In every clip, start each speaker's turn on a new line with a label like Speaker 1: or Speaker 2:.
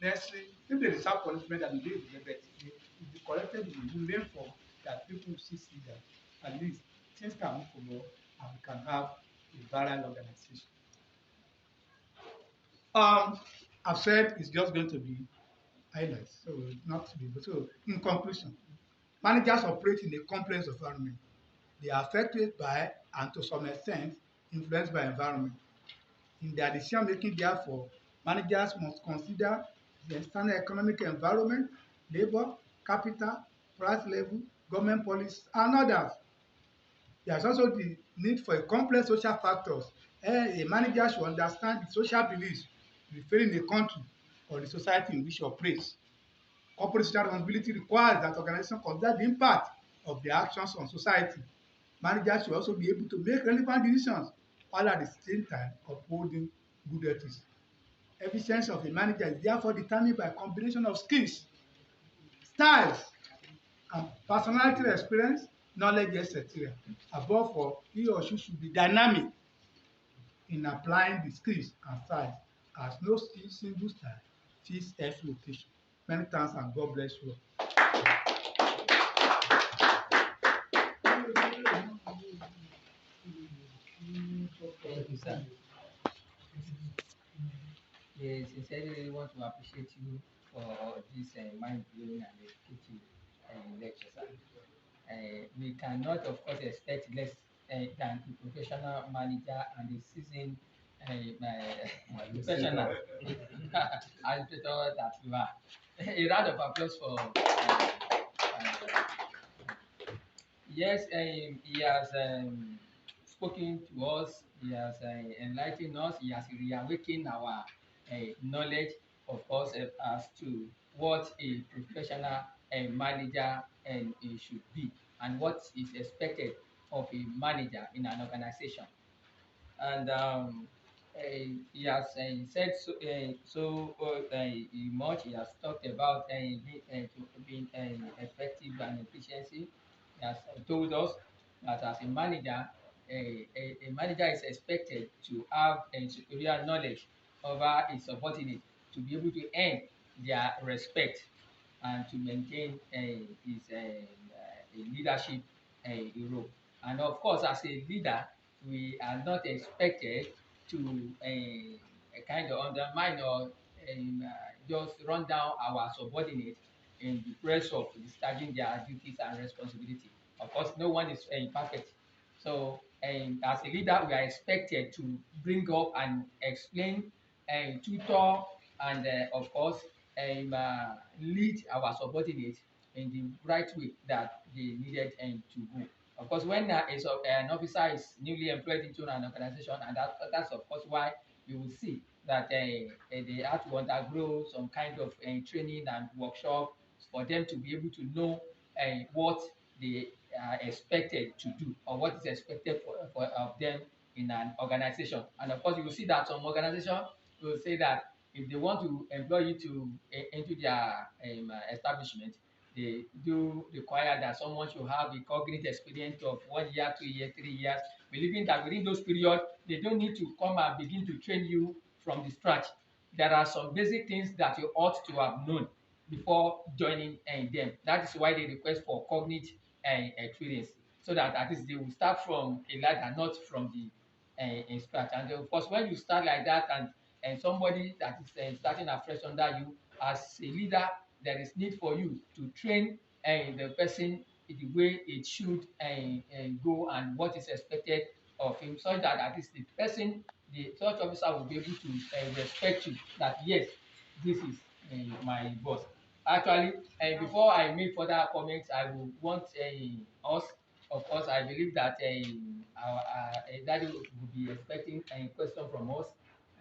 Speaker 1: necessary. If they deserve punishment, that will be corrected in a humane form that people will see that at least things can move forward and we can have a viral organization. I've said it's just going to be highlights, so not to be. So, in conclusion, managers operate in a complex environment. They are affected by and to some extent influenced by environment. In their decision making, therefore, managers must consider the external economic environment, labor, capital, price level, government policies, and others. There is also the need for a complex social factors. A manager should understand the social beliefs prevailing in a country or the society in which it operates. Corporate social responsibility requires that organizations consider the impact of their actions on society. Managers should also be able to make relevant decisions while at the same time upholding good ethics. Efficiency of a manager is therefore determined by a combination of skills, styles, and personality experience, knowledge, etc. Above all, he or she should be dynamic in applying the skills and styles, as no single style fits every location. Many thanks and God bless you.
Speaker 2: Thank you, sir. Yes, sincerely really want to appreciate you for this mind-blowing and educative lecture, sir. We cannot, of course, expect less than a professional manager and a seasoned professional administrator that you are. A round of applause for. Yes, he has spoken to us, he has enlightened us, he has reawakened our knowledge, of course, as to what a professional manager should be and what is expected of a manager in an organization. And he has said much. He has talked about being effective and efficiency. He has told us that as a manager, a manager is expected to have a superior knowledge over his subordinate to be able to earn their respect and to maintain his leadership role. And of course, as a leader, we are not expected to kind of undermine or just run down our subordinates in the press of discharging their duties and responsibility. Of course, no one is perfect. So, as a leader, we are expected to bring up and explain and tutor and, of course, lead our subordinates in the right way that they needed to go. Of course, when an officer is newly employed into an organization, and that's of course why you will see that they have to undergo some kind of training and workshop for them to be able to know what they are expected to do or what is expected of them in an organization. And of course, you will see that some organization will say that if they want to employ you to into their establishment, they do require that someone should have a cognitive experience of 1 year, 2 years, 3 years, believing that within those periods, they don't need to come and begin to train you from the scratch. There are some basic things that you ought to have known before joining them. That is why they request for cognitive experience, so that at least they will start from a ladder, not from the scratch. And of course, when you start like that and somebody that is starting afresh under you as a leader, there is need for you to train the person the way it should go and what is expected of him, such that at least the person, the such officer will be able to respect you. That yes, this is my boss. Actually, before I make further comments, I will want us. Of course, I believe that our daddy will be expecting a question from us,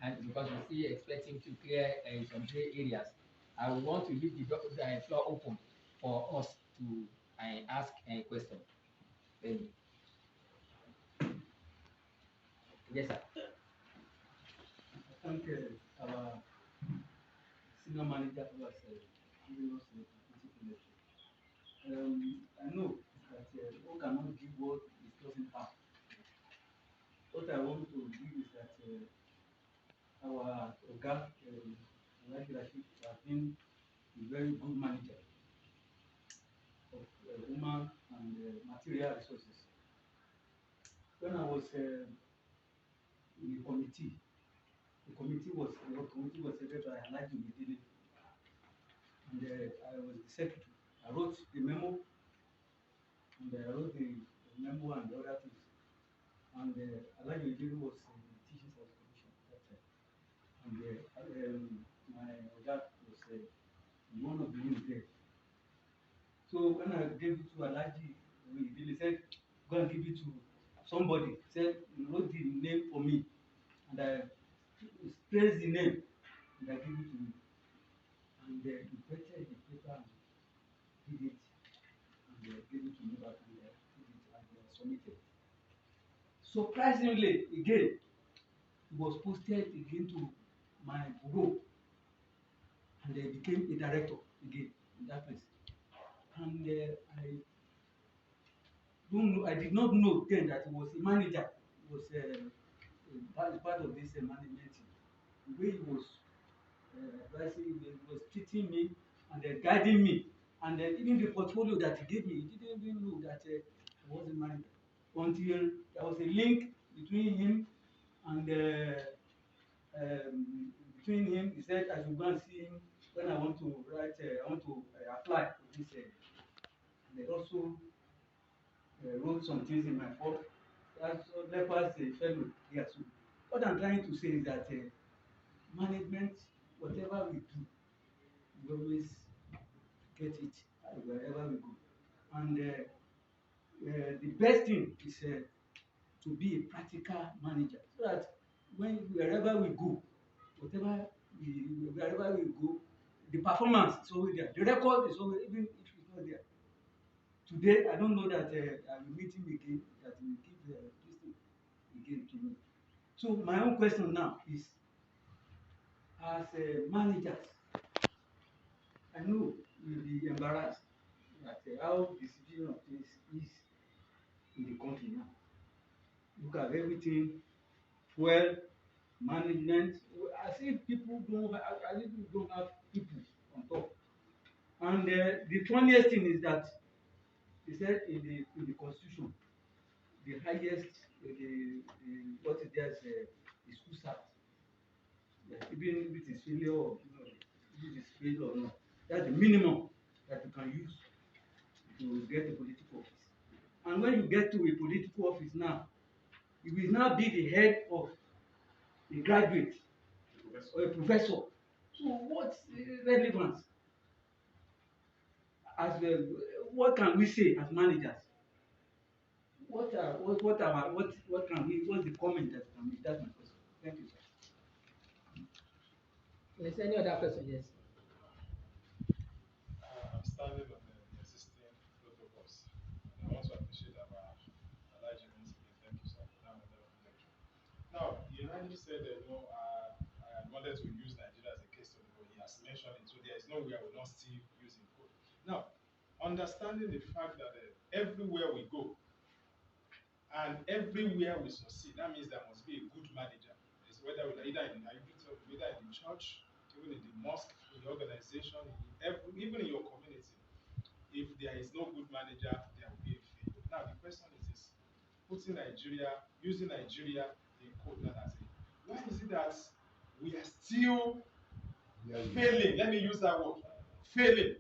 Speaker 2: and because we see expecting to clear some gray areas, I will want to leave the floor open for us to ask a question. Thank you. Yes, sir.
Speaker 3: I think our senior manager who has given us a beautiful lecture. I know that one cannot give what it doesn't have. What I want to give is that our Oga Alhaji Rashid has been a very good manager of human and material resources. When I was in the committee was headed by Alhaji Medile, and I was the secretary. I wrote the memo, and I wrote the memo and the other things. And Alhaji Medile was the teaching service commission at that time. And my dad was one of the ones there. So when I gave it to Alhaji, he said, go and give it to somebody. He said, wrote the name for me. And I traced the name and I gave it to him. And he printed the paper and did it and gave it to me back and did it and submitted. Surprisingly, again, it was posted again to my bureau and became a director again in that place. And I did not know then that he was a manager. He was part of this management team. The way he was advising me, he was treating me and guiding me. And even the portfolio that he gave me, he didn't even know that I was a manager until there was a link between him and between him. He said I should go and see him when I want to write. I want to apply for this. And they also wrote some things in my form. That's likewise a fellow here too. What I'm trying to say is that management, whatever we do, we always get it wherever we go. And the best thing is to be a practical manager, so that wherever we go, wherever we go, the performance is always there. The record is always, even if it's not there. Today, I don't know that I will meet him again, that he will give this thing again to me. So my own question now is, as managers, I know you'll be embarrassed at how the situation of things is in the country now. Look at everything, fuel, management, as if people don't have people on top. And the funniest thing is that they said in the constitution, the highest, what is there is the school start. Even if it is failure or if it is failure or not, that's the minimum that you can use to get a political office. And when you get to a political office now, you will now be the head of a graduate or a professor. So what's the relevance? As well, what can we say as managers? What can we? What's the comment that can make? That's my question. Thank you, sir.
Speaker 2: Is there any other question? Yes.
Speaker 4: I'm standing on the existing protocols. And I want to appreciate our Elijah once again. Thank you, sir. Now, you rightly said that I wanted to use Nigeria as a case study, but he has mentioned it, so there is no way I will not still using code. Now, understanding the fact that everywhere we go and everywhere we succeed, that means there must be a good manager. It's whether either in the church, even in the mosque, in the organization, even in your community. If there is no good manager, there will be a failure. Now the question is this: using Nigeria in quote that as why is it that we are still failing? Let me use that word, failing.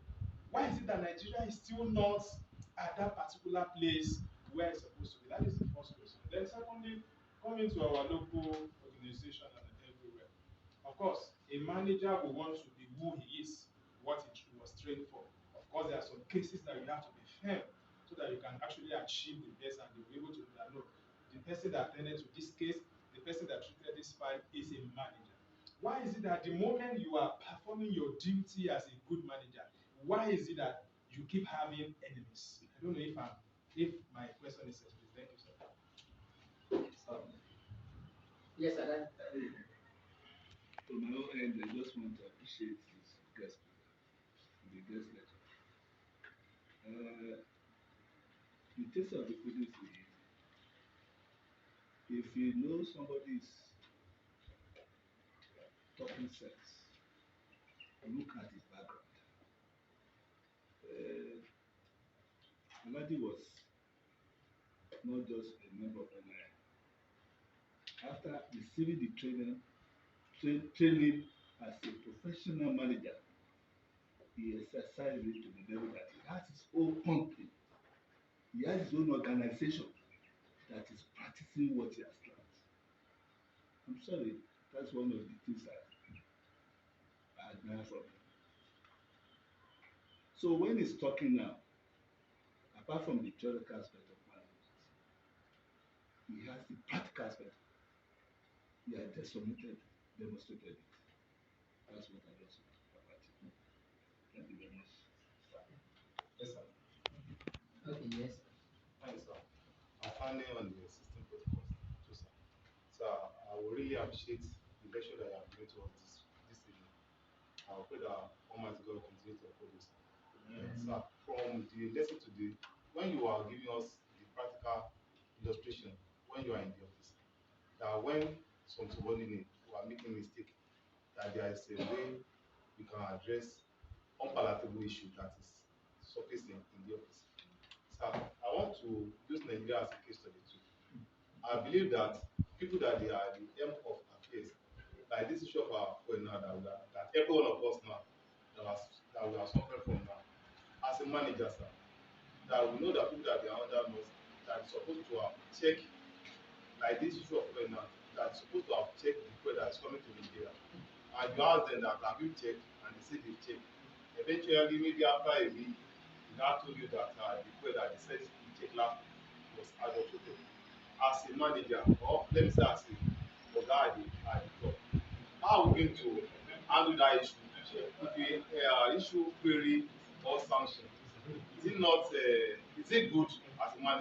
Speaker 4: Why is it that Nigeria is still not at that particular place where it's supposed to be? That is the first question. Then secondly, coming to our local organization and everywhere. Of course, a manager will want to be who he is, what he was trained for. Of course, there are some cases that you have to be firm so that you can actually achieve the best and you'll be able to know that, look, the person that attended to this case, the person that treated this file is a manager. Why is it that the moment you are performing your duty as a good manager, why is it that you keep having enemies? I don't know if my question is explained. Thank you, sir.
Speaker 2: Yes, sir.
Speaker 5: From my own end, I just want to appreciate this guest speaker, the guest lecturer. The taste of the pudding is if you know somebody is talking sense, look at his background. Aladi was not just a member of NIL. After receiving the training as a professional manager, he exercised it to the level that he has his own company. He has his own organization that is practicing what he has learned. I'm sorry, that's one of the things I admire from him. So when he's talking now, apart from the theoretical aspect of management, he has the practical aspect. He has demonstrated it. That's what I just want about it. Thank you very much.
Speaker 4: Yes, sir.
Speaker 2: Okay, yes.
Speaker 4: Thanks, sir. I'm planning on the system protocols too, sir. So I will really appreciate the lecture that you have given to us this evening. I will pray that Almighty God will continue to uphold you, sir. Sir, from the lesson today, when you are giving us the practical illustration, when you are in the office, that when some subordinates who are making mistake, that there is a way we can address unpalatable issue that is surfacing in the office. Sir, I want to use Nigeria as a case study too. I believe that people that they are the helm of affairs, like this issue of our fuel now that every one of us now that we are suffering from now, as a manager, sir, that we know that people that they are under us that is supposed to have checked, like this issue of fuel now, that is supposed to have checked the fuel that is coming to Nigeria. And you ask them that have you checked, and they say they checked. Eventually, maybe after a week, they now told you that the fuel that they said you checked last was adulterated. As a manager, or let me say as a oga at the top, how are we going to handle that issue? If we issue query or sanction, is it not is it good as a manager